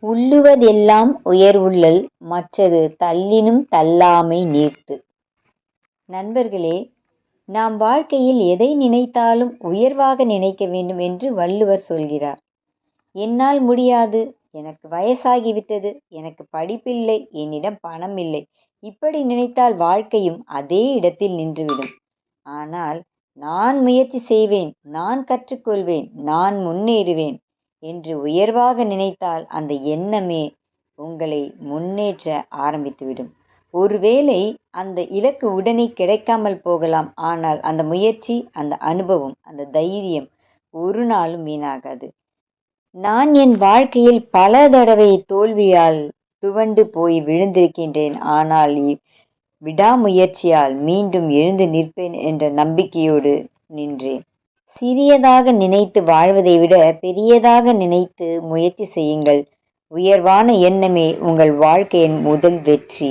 உள்ளுவதெல்லாம் உயர்வுள்ளல் மற்றது தள்ளினும் தள்ளாமை நீர்த்து. நண்பர்களே, நாம் வாழ்க்கையில் எதை நினைத்தாலும் உயர்வாக நினைக்க வேண்டும் என்று வள்ளுவர் சொல்கிறார். என்னால் முடியாது, எனக்கு வயசாகிவிட்டது, எனக்கு படிப்பில்லை, என்னிடம் பணம் இல்லை, இப்படி நினைத்தால் வாழ்க்கையும் அதே இடத்தில் நின்றுவிடும். ஆனால் நான் முயற்சி செய்வேன், நான் கற்றுக்கொள்வேன், நான் முன்னேறுவேன் என்று உயர்வாக நினைத்தால் அந்த எண்ணமே உங்களை முன்னேற்ற ஆரம்பித்துவிடும். ஒருவேளை அந்த இலக்கு உடனே கிடைக்காமல் போகலாம். ஆனால் அந்த முயற்சி, அந்த அனுபவம், அந்த தைரியம் ஒரு நாளும் வீணாகாது. நான் என் வாழ்க்கையில் பல தடவை தோல்வியால் துவண்டு போய் விழுந்திருக்கின்றேன். ஆனால் விடாமுயற்சியால் மீண்டும் எழுந்து நிற்பேன் என்ற நம்பிக்கையோடு நின்றேன். சிறியதாக நினைத்து வாழ்வதை விட பெரியதாக நினைத்து முயற்சி செய்யுங்கள். உயர்வான எண்ணமே உங்கள் வாழ்க்கையின் முதல் வெற்றி.